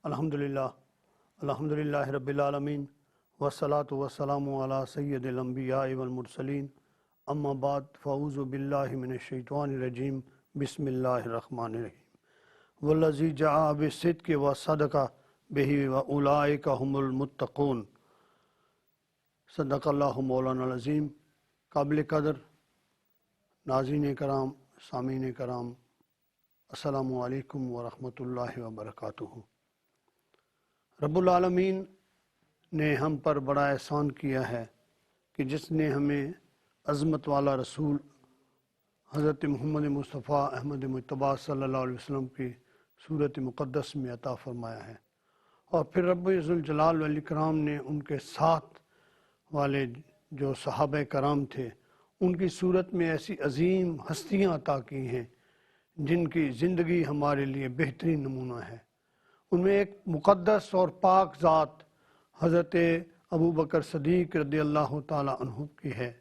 الحمدللہ رب العالمین والصلاة والسلام علی سید الانبیاء والمرسلین اما بعد فاعوذ باللہ من الشیطان الرجیم بسم اللہ الرحمن الرحیم والذی جاء بالصدق وصدق بہ واولئک هم المتقون۔ صدق اللہ مولانا العظیم۔ قابل قدر ناظرین کرام، سامعین کرام، السلام علیکم ورحمۃ اللہ وبرکاتہ۔ رب العالمین نے ہم پر بڑا احسان کیا ہے کہ جس نے ہمیں عظمت والا رسول حضرت محمد مصطفیٰ احمد مجتبیٰ صلی اللہ علیہ وسلم کی صورت مقدس میں عطا فرمایا ہے، اور پھر رب ذوالجلال والاکرام نے ان کے ساتھ والے جو صحابہ کرام تھے ان کی صورت میں ایسی عظیم ہستیاں عطا کی ہیں جن کی زندگی ہمارے لیے بہترین نمونہ ہے۔ ان میں ایک مقدس اور پاک ذات حضرت ابوبکر صدیق رضی اللہ تعالیٰ عنہ کی ہے،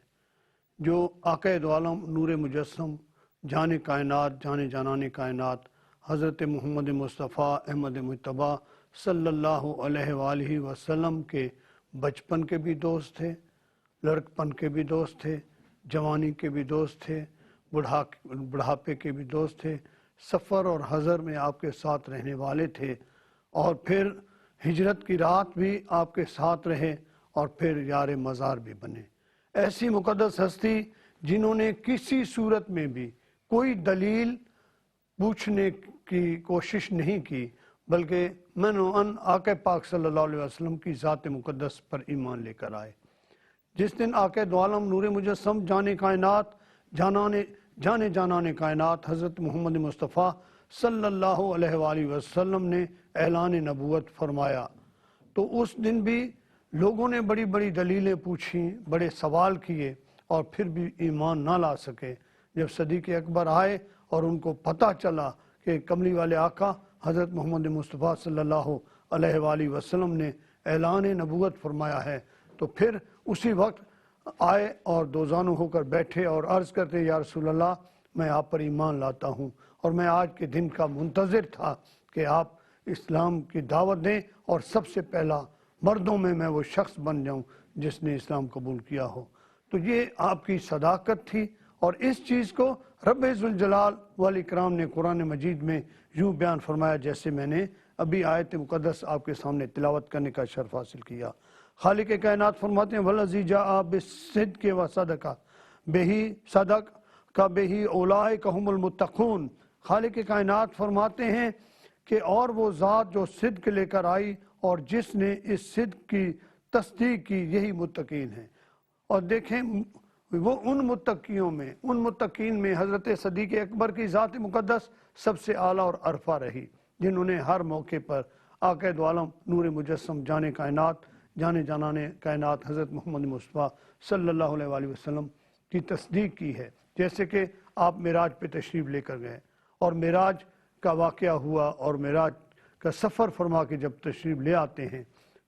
جو آقا دو عالم نور مجسم جان کائنات جان جانان کائنات حضرت محمد مصطفیٰ احمد مجتبیٰ صلی اللہ علیہ وآلہ وسلم کے بچپن کے بھی دوست تھے، لڑکپن کے بھی دوست تھے، جوانی کے بھی دوست تھے، بڑھاپے کے بھی دوست تھے، سفر اور حضر میں آپ کے ساتھ رہنے والے تھے، اور پھر ہجرت کی رات بھی آپ کے ساتھ رہے، اور پھر یار مزار بھی بنے۔ ایسی مقدس ہستی جنہوں نے کسی صورت میں بھی کوئی دلیل پوچھنے کی کوشش نہیں کی، بلکہ من و ان آقا پاک صلی اللہ علیہ وسلم کی ذات مقدس پر ایمان لے کر آئے۔ جس دن آقا دو عالم نور مجسم جان کائنات جانے جانان کائنات حضرت محمد مصطفیٰ صلی اللہ علیہ وآلہ وسلم نے اعلان نبوت فرمایا، تو اس دن بھی لوگوں نے بڑی بڑی دلیلیں پوچھیں، بڑے سوال کیے، اور پھر بھی ایمان نہ لا سکے۔ جب صدیق اکبر آئے اور ان کو پتہ چلا کہ کملی والے آقا حضرت محمد مصطفیٰ صلی اللہ علیہ وآلہ وسلم نے اعلان نبوت فرمایا ہے، تو پھر اسی وقت آئے اور دو زانو ہو کر بیٹھے اور عرض کرتے، یا رسول اللہ میں آپ پر ایمان لاتا ہوں، اور میں آج کے دن کا منتظر تھا کہ آپ اسلام کی دعوت دیں اور سب سے پہلا مردوں میں وہ شخص بن جاؤں جس نے اسلام قبول کیا ہو۔ تو یہ آپ کی صداقت تھی، اور اس چیز کو رب ذوالجلال والاکرام نے قرآن مجید میں یوں بیان فرمایا جیسے میں نے ابھی آیت مقدس آپ کے سامنے تلاوت کرنے کا شرف حاصل کیا۔ خالق کائنات فرماتے ہیں وَالَّذِي جَاءَ بِالصِّدْقِ وَصَدَقَ بِهِ صَدَقَ بِهِ أُولَٰئِكَ هُمُ الْمُتَّقُونَ۔ خالق کائنات فرماتے ہیں کہ اور وہ ذات جو صدق لے کر آئی اور جس نے اس صدق کی تصدیق کی، یہی متقین ہیں۔ اور دیکھیں وہ ان متقین میں حضرت صدیق اکبر کی ذات مقدس سب سے اعلیٰ اور عرفہ رہی، جنہوں نے ہر موقع پر آقا دو عالم نور مجسم جان کائنات جانے جانان کائنات حضرت محمد مصطفیٰ صلی اللہ علیہ وآلہ وسلم کی تصدیق کی ہے۔ جیسے کہ آپ معراج پہ تشریف لے کر گئے، اور معراج کا واقعہ ہوا، اور معراج کا سفر فرما کے جب تشریف لے آتے ہیں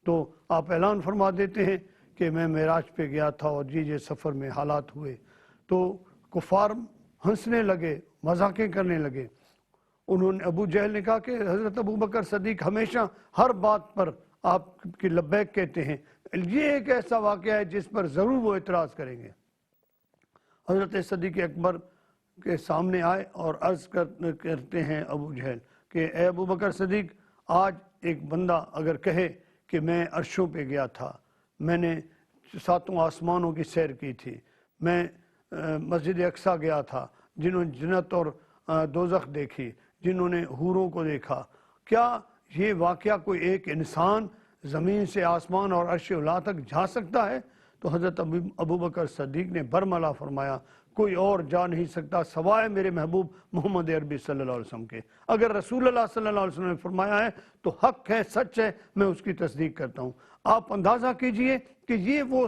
تو آپ اعلان فرما دیتے ہیں کہ میں معراج پہ گیا تھا اور یہ سفر میں حالات ہوئے، تو کفار ہنسنے لگے، مذاقیں کرنے لگے۔ انہوں نے ابو جہل نے کہا کہ حضرت ابوبکر صدیق ہمیشہ ہر بات پر آپ کی لبیک کہتے ہیں، یہ ایک ایسا واقعہ ہے جس پر ضرور وہ اعتراض کریں گے۔ حضرت صدیق اکبر کے سامنے آئے اور عرض کرتے ہیں ابو جہل کہ اے ابوبکر صدیق، آج ایک بندہ اگر کہے کہ میں عرشوں پہ گیا تھا، میں نے 7 آسمانوں کی سیر کی تھی، میں مسجد اقصیٰ گیا تھا، جنہوں نے جنت اور دوزخ دیکھی، جنہوں نے حوروں کو دیکھا، کیا یہ واقعہ کوئی ایک انسان زمین سے آسمان اور عرش اولا تک جا سکتا ہے؟ تو حضرت ابوبکر صدیق نے برملا فرمایا، کوئی اور جا نہیں سکتا سوائے میرے محبوب محمد عربی صلی اللہ علیہ وسلم کے۔ اگر رسول اللہ صلی اللہ علیہ وسلم نے فرمایا ہے تو حق ہے، سچ ہے، میں اس کی تصدیق کرتا ہوں۔ آپ اندازہ کیجئے کہ یہ وہ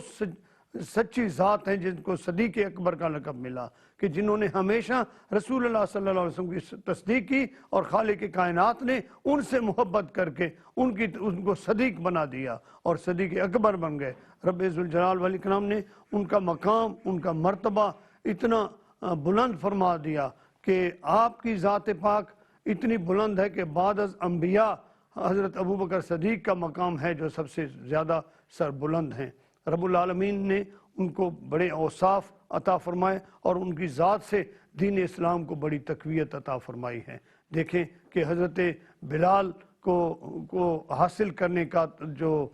سچی ذات ہیں جن کو صدیق اکبر کا لقب ملا، کہ جنہوں نے ہمیشہ رسول اللہ صلی اللہ علیہ وسلم کی تصدیق کی، اور خالق کائنات نے ان سے محبت کر کے ان کو صدیق بنا دیا اور صدیق اکبر بن گئے۔ رب ذوالجلال والاکرام نے ان کا مقام، ان کا مرتبہ اتنا بلند فرما دیا کہ آپ کی ذات پاک اتنی بلند ہے کہ بعد از انبیاء حضرت ابو بکر صدیق کا مقام ہے جو سب سے زیادہ سربلند ہیں۔ رب العالمین نے ان کو بڑے اوصاف عطا فرمائے اور ان کی ذات سے دین اسلام کو بڑی تقویت عطا فرمائی ہے۔ دیکھیں کہ حضرت بلال کو حاصل کرنے کا جو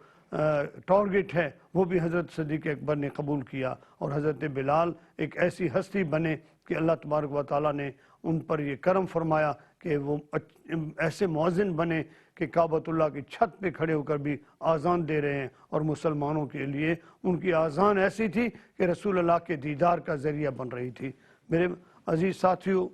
ٹارگٹ ہے وہ بھی حضرت صدیق اکبر نے قبول کیا، اور حضرت بلال ایک ایسی ہستی بنے کہ اللہ تبارک و تعالیٰ نے ان پر یہ کرم فرمایا کہ وہ ایسے مؤذن بنے کہ کعبۃ اللہ کی چھت پہ کھڑے ہو کر بھی آذان دے رہے ہیں، اور مسلمانوں کے لیے ان کی آذان ایسی تھی کہ رسول اللہ کے دیدار کا ذریعہ بن رہی تھی۔ میرے عزیز ساتھیو،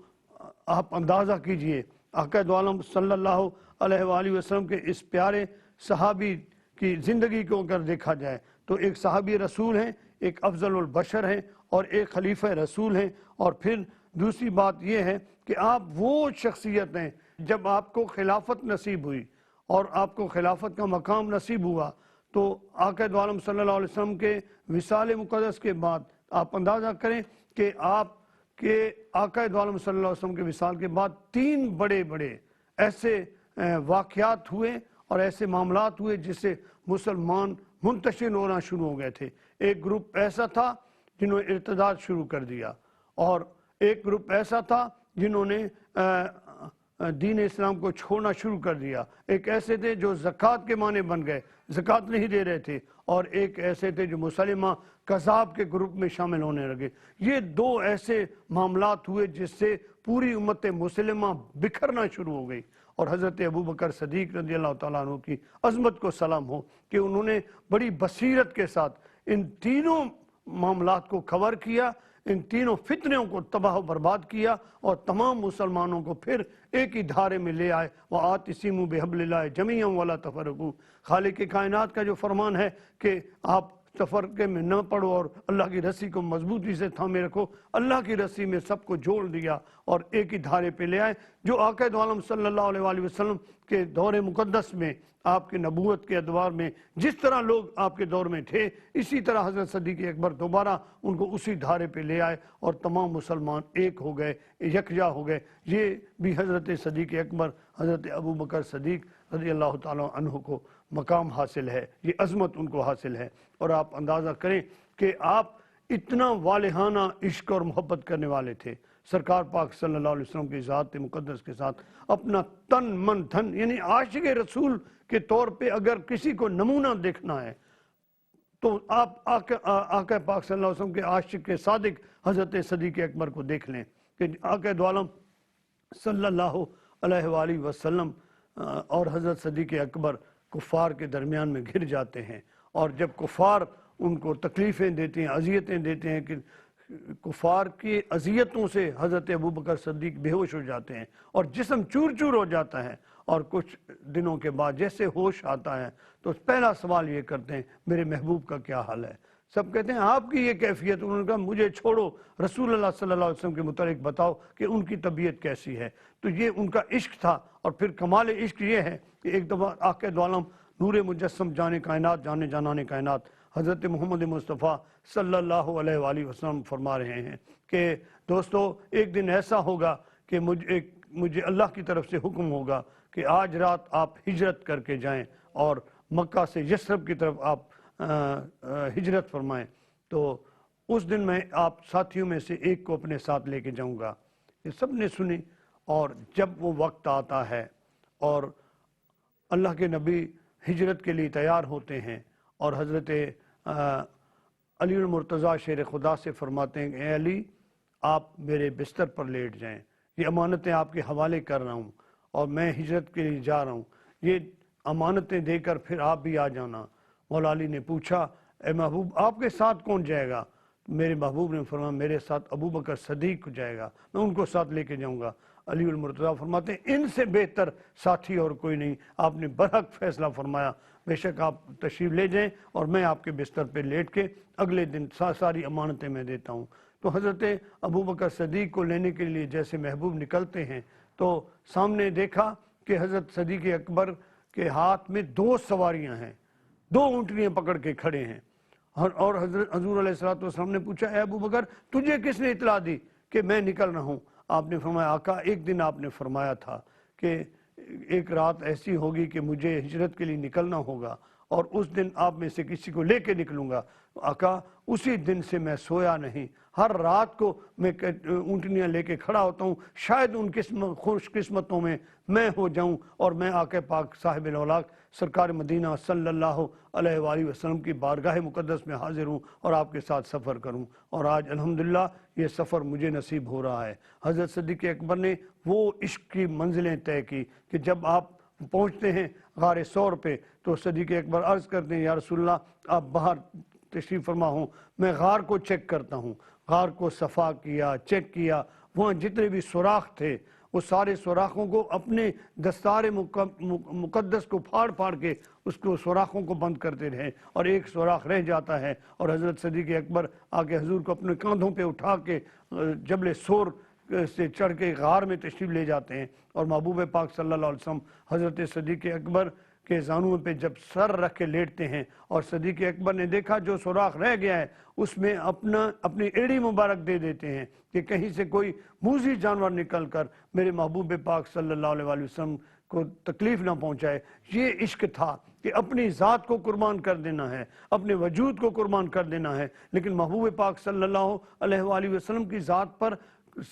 آپ اندازہ کیجئے آقا دو عالم صلی اللہ علیہ وآلہ وسلم کے اس پیارے صحابی کی زندگی کو اگر دیکھا جائے تو ایک صحابی رسول ہیں، ایک افضل البشر ہیں، اور ایک خلیفہ رسول ہیں، اور پھر دوسری بات یہ ہے کہ آپ وہ شخصیت ہیں جب آپ کو خلافت نصیب ہوئی اور آپ کو خلافت کا مقام نصیب ہوا تو آقا دو عالم صلی اللہ علیہ وسلم کے وصال مقدس کے بعد آپ اندازہ کریں کہ آپ کے آقا دو عالم صلی اللہ علیہ وسلم کے وصال کے بعد 3 بڑے ایسے واقعات ہوئے اور ایسے معاملات ہوئے جس سے مسلمان منتشر ہونا شروع ہو گئے تھے۔ ایک گروپ ایسا تھا جنہوں نے ارتداد شروع کر دیا، اور ایک گروپ ایسا تھا جنہوں نے دین اسلام کو چھوڑنا شروع کر دیا، ایک ایسے تھے جو زکوٰۃ کے معنی بن گئے، زکوٰۃ نہیں دے رہے تھے، اور ایک ایسے تھے جو مسلمہ کذاب کے گروپ میں شامل ہونے لگے۔ یہ 2 ایسے معاملات ہوئے جس سے پوری امت مسلمہ بکھرنا شروع ہو گئی، اور حضرت ابو بکر صدیق رضی اللہ تعالیٰ عنہ کی عظمت کو سلام ہو کہ انہوں نے بڑی بصیرت کے ساتھ ان تینوں معاملات کو کور کیا، ان تینوں فتنوں کو تباہ و برباد کیا، اور تمام مسلمانوں کو پھر ایک ہی دھارے میں لے آئے۔ وَآتَصِمُوا بِحَبْلِ اللَّهِ جَمِيعًا وَلَا تَفَرَّقُوا، خالق کائنات کا جو فرمان ہے کہ آپ تفرقے میں نہ پڑو اور اللہ کی رسی کو مضبوطی سے تھامے رکھو، اللہ کی رسی میں سب کو جوڑ دیا اور ایک ہی دھارے پہ لے آئے۔ جو آقا دو عالم صلی اللہ علیہ وآلہ وسلم کے دور مقدس میں، آپ کے نبوت کے ادوار میں جس طرح لوگ آپ کے دور میں تھے، اسی طرح حضرت صدیق اکبر دوبارہ ان کو اسی دھارے پہ لے آئے اور تمام مسلمان ایک ہو گئے، یکجا ہو گئے۔ یہ بھی حضرت صدیق اکبر حضرت ابو بکر صدیق رضی اللہ تعالیٰ عنہ کو مقام حاصل ہے، یہ عظمت ان کو حاصل ہے۔ اور آپ اندازہ کریں کہ آپ اتنا والہانہ عشق اور محبت کرنے والے تھے، سرکار پاک صلی اللہ علیہ وسلم کی ذات مقدس کے ساتھ اپنا تن من دھن، یعنی عاشق رسول کے طور پہ اگر کسی کو نمونہ دیکھنا ہے تو آپ آقا پاک صلی اللہ علیہ وسلم کے عاشق کے صادق حضرت صدیق اکبر کو دیکھ لیں کہ آقا دو عالم صلی اللہ علیہ وآلہ وسلم اور حضرت صدیق اکبر کفار کے درمیان میں گھر جاتے ہیں، اور جب کفار ان کو تکلیفیں دیتے ہیں، اذیتیں دیتے ہیں، کہ کفار کی اذیتوں سے حضرت ابو بکر صدیق بے ہوش ہو جاتے ہیں اور جسم چور چور ہو جاتا ہے، اور کچھ دنوں کے بعد جیسے ہوش آتا ہے تو پہلا سوال یہ کرتے ہیں میرے محبوب کا کیا حال ہے۔ سب کہتے ہیں آپ کی یہ کیفیت، انہوں نے کہا مجھے چھوڑو، رسول اللہ صلی اللہ علیہ وسلم کے متعلق بتاؤ کہ ان کی طبیعت کیسی ہے۔ تو یہ ان کا عشق تھا، اور پھر کمال عشق یہ ہے کہ ایک دفعہ آقا دو عالم نور مجسم جانے کائنات، جانے جانانے کائنات حضرت محمد مصطفیٰ صلی اللہ علیہ وآلہ وسلم فرما رہے ہیں کہ دوستو ایک دن ایسا ہوگا کہ مجھے اللہ کی طرف سے حکم ہوگا کہ آج رات آپ ہجرت کر کے جائیں اور مکہ سے یثرب کی طرف آپ ہجرت فرمائیں، تو اس دن میں آپ ساتھیوں میں سے ایک کو اپنے ساتھ لے کے جاؤں گا۔ یہ سب نے سنی، اور جب وہ وقت آتا ہے اور اللہ کے نبی ہجرت کے لیے تیار ہوتے ہیں اور حضرت علی المرتضیٰ شیر خدا سے فرماتے ہیں کہ اے علی آپ میرے بستر پر لیٹ جائیں، یہ امانتیں آپ کے حوالے کر رہا ہوں اور میں ہجرت کے لیے جا رہا ہوں، یہ امانتیں دے کر پھر آپ بھی آ جانا۔ مولا علی نے پوچھا اے محبوب آپ کے ساتھ کون جائے گا؟ میرے محبوب نے فرمایا میرے ساتھ ابو بکر صدیق جائے گا، میں ان کو ساتھ لے کے جاؤں گا۔ علی المرتضیٰ فرماتے ہیں ان سے بہتر ساتھی اور کوئی نہیں، آپ نے برحق فیصلہ فرمایا، بے شک آپ تشریف لے جائیں اور میں آپ کے بستر پہ لیٹ کے اگلے دن ساری امانتیں میں دیتا ہوں۔ تو حضرت ابو بکر صدیق کو لینے کے لیے جیسے محبوب نکلتے ہیں تو سامنے دیکھا کہ حضرت صدیق اکبر کے ہاتھ میں 2 سواریاں ہیں، 2 اونٹنیاں پکڑ کے کھڑے ہیں، اور حضور علیہ السلام نے پوچھا اے ابو بکر تجھے کس نے اطلاع دی کہ میں نکل رہا ہوں؟ آپ نے فرمایا آقا ایک دن آپ نے فرمایا تھا کہ ایک رات ایسی ہوگی کہ مجھے ہجرت کے لیے نکلنا ہوگا اور اس دن آپ میں سے کسی کو لے کے نکلوں گا۔ آقا اسی دن سے میں سویا نہیں، ہر رات کو میں اونٹنیاں لے کے کھڑا ہوتا ہوں، شاید ان خوش قسمتوں میں ہو جاؤں اور میں آقا پاک صاحب الاولاق سرکار مدینہ صلی اللہ علیہ وآلہ وسلم کی بارگاہ مقدس میں حاضر ہوں اور آپ کے ساتھ سفر کروں۔ اور آج الحمدللہ یہ سفر مجھے نصیب ہو رہا ہے۔ حضرت صدیق اکبر نے وہ عشق کی منزلیں طے کی کہ جب آپ پہنچتے ہیں غار ثور پہ تو صدیق اکبر عرض کرتے ہیں یا رسول اللہ آپ باہر تشریف فرما ہوں، میں غار کو چیک کرتا ہوں۔ غار کو صفا کیا، چیک کیا، وہاں جتنے بھی سوراخ تھے وہ سارے سوراخوں کو اپنے دستار مقدس کو پھاڑ پھاڑ کے اس کو سوراخوں کو بند کرتے رہے اور ایک سوراخ رہ جاتا ہے، اور حضرت صدیق اکبر آگے حضور کو اپنے کاندھوں پہ اٹھا کے جبل ثور سے چڑھ کے غار میں تشریف لے جاتے ہیں، اور محبوب پاک صلی اللہ علیہ وسلم حضرت صدیق اکبر کے زانوں پہ جب سر رکھ کے لیٹتے ہیں اور صدیق اکبر نے دیکھا جو سوراخ رہ گیا ہے اس میں اپنی ایڑی مبارک دے دیتے ہیں کہ کہیں سے کوئی موذی جانور نکل کر میرے محبوب پاک صلی اللہ علیہ وآلہ وسلم کو تکلیف نہ پہنچائے۔ یہ عشق تھا کہ اپنی ذات کو قربان کر دینا ہے، اپنے وجود کو قربان کر دینا ہے، لیکن محبوب پاک صلی اللہ علیہ وآلہ وسلم کی ذات پر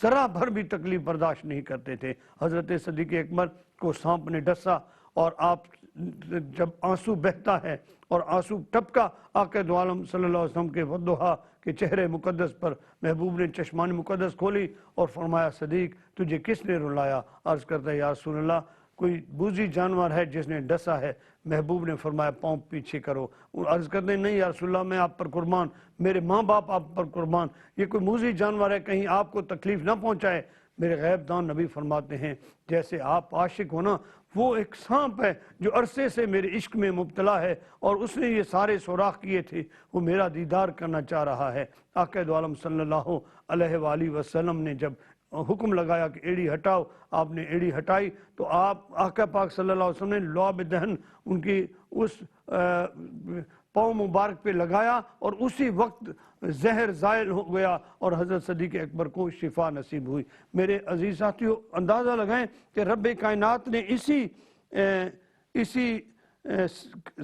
ذرا بھر بھی تکلیف برداشت نہیں کرتے تھے۔ حضرت صدیق اکبر کو سانپ نے ڈسا اور آپ جب آنسو بہتا ہے اور آنسو ٹپکا آقا دو عالم صلی اللہ علیہ وسلم کے والضحیٰ کے چہرے مقدس پر، محبوب نے چشمان مقدس کھولی اور فرمایا صدیق تجھے کس نے رلایا؟ عرض کرتا ہے یا رسول اللہ کوئی بوذی جانور ہے جس نے ڈسا ہے۔ محبوب نے فرمایا پاؤں پیچھے کرو۔ عرض کرتے ہیں نہیں یا رسول اللہ میں آپ پر قربان، میرے ماں باپ آپ پر قربان، یہ کوئی موذی جانور ہے کہیں آپ کو تکلیف نہ پہنچائے۔ میرے غیب دان نبی فرماتے ہیں جیسے آپ عاشق ہو نا، وہ ایک سانپ ہے جو عرصے سے میرے عشق میں مبتلا ہے اور اس نے یہ سارے سوراخ کیے تھے، وہ میرا دیدار کرنا چاہ رہا ہے۔ آقا دو عالم صلی اللہ علیہ وآلہ وسلم نے جب حکم لگایا کہ ایڑی ہٹاؤ، آپ نے ایڑی ہٹائی تو آپ آقا پاک صلی اللہ علیہ وسلم نے لعاب دہن ان کی اس پاؤں مبارک پہ لگایا اور اسی وقت زہر زائل ہو گیا اور حضرت صدیق اکبر کو شفا نصیب ہوئی۔ میرے عزیز ساتھیو اندازہ لگائیں کہ رب کائنات نے اسی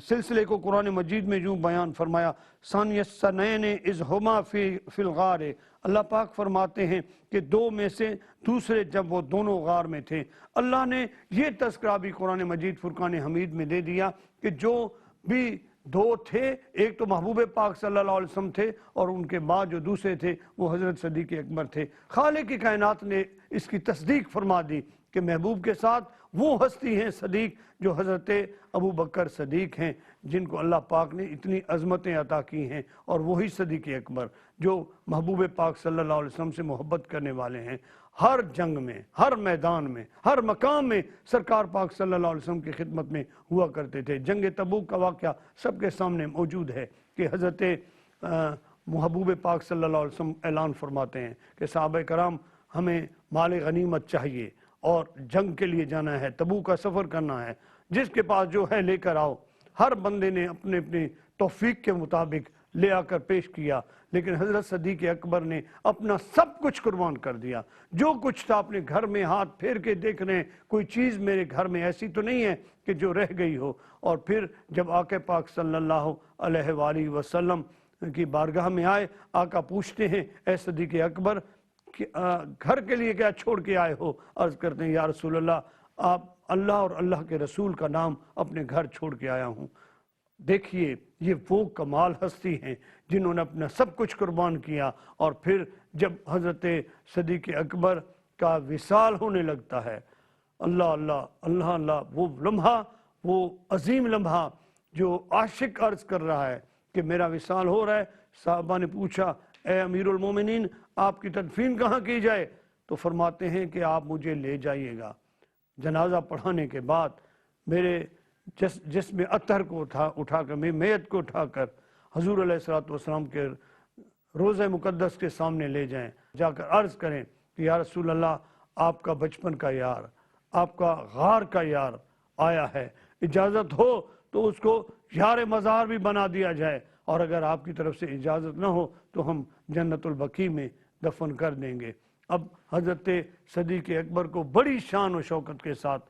سلسلے کو قرآن مجید میں یوں بیان فرمایا ثانی الثنین اذ ہما فی الغار۔ اللہ پاک فرماتے ہیں کہ دو میں سے دوسرے جب وہ دونوں غار میں تھے۔ اللہ نے یہ تذکرہ بھی قرآن مجید فرقان حمید میں دے دیا کہ جو بھی دو تھے، ایک تو محبوب پاک صلی اللہ علیہ وسلم تھے اور ان کے بعد جو دوسرے تھے وہ حضرت صدیق اکبر تھے۔ خالق کی کائنات نے اس کی تصدیق فرما دی کہ محبوب کے ساتھ وہ ہستی ہیں صدیق جو حضرت ابو بکر صدیق ہیں، جن کو اللہ پاک نے اتنی عظمتیں عطا کی ہیں، اور وہی صدیق اکبر جو محبوب پاک صلی اللہ علیہ وسلم سے محبت کرنے والے ہیں۔ ہر جنگ میں، ہر میدان میں، ہر مقام میں سرکار پاک صلی اللہ علیہ وسلم کی خدمت میں ہوا کرتے تھے۔ جنگ تبوک کا واقعہ سب کے سامنے موجود ہے کہ حضرت محبوب پاک صلی اللہ علیہ وسلم اعلان فرماتے ہیں کہ صحابہ کرام ہمیں مال غنیمت چاہیے اور جنگ کے لیے جانا ہے، تبوک کا سفر کرنا ہے، جس کے پاس جو ہے لے کر آؤ۔ ہر بندے نے اپنے اپنے توفیق کے مطابق لے آ کر پیش کیا، لیکن حضرت صدیق اکبر نے اپنا سب کچھ قربان کر دیا۔ جو کچھ تھا اپنے گھر میں ہاتھ پھیر کے دیکھ رہے ہیں، کوئی چیز میرے گھر میں ایسی تو نہیں ہے کہ جو رہ گئی ہو۔ اور پھر جب آقا پاک صلی اللہ علیہ وآلہ وسلم کی بارگاہ میں آئے، آقا پوچھتے ہیں اے صدیق اکبر گھر کے لیے کیا چھوڑ کے آئے ہو؟ عرض کرتے ہیں یا رسول اللہ آپ اللہ اور اللہ کے رسول کا نام اپنے گھر چھوڑ کے آیا ہوں۔ دیکھیے یہ وہ کمال ہستی ہیں جنہوں نے اپنا سب کچھ قربان کیا، اور پھر جب حضرت صدیق اکبر کا وصال ہونے لگتا ہے، اللہ اللہ اللہ اللہ، وہ لمحہ، وہ عظیم لمحہ جو عاشق عرض کر رہا ہے کہ میرا وصال ہو رہا ہے۔ صحابہ نے پوچھا اے امیر المومنین آپ کی تدفین کہاں کی جائے؟ تو فرماتے ہیں کہ آپ مجھے لے جائیے گا۔ جنازہ پڑھانے کے بعد میرے جسم اطہر کو اٹھا کر، میری میت کو اٹھا کر حضور علیہ السلام کے روضہ مقدس کے سامنے لے جائیں، جا کر عرض کریں کہ یا رسول اللہ آپ کا بچپن کا یار، آپ کا غار کا یار آیا ہے، اجازت ہو تو اس کو یار مزار بھی بنا دیا جائے، اور اگر آپ کی طرف سے اجازت نہ ہو تو ہم جنت البقیع میں دفن کر دیں گے۔ اب حضرت صدیق اکبر کو بڑی شان و شوکت کے ساتھ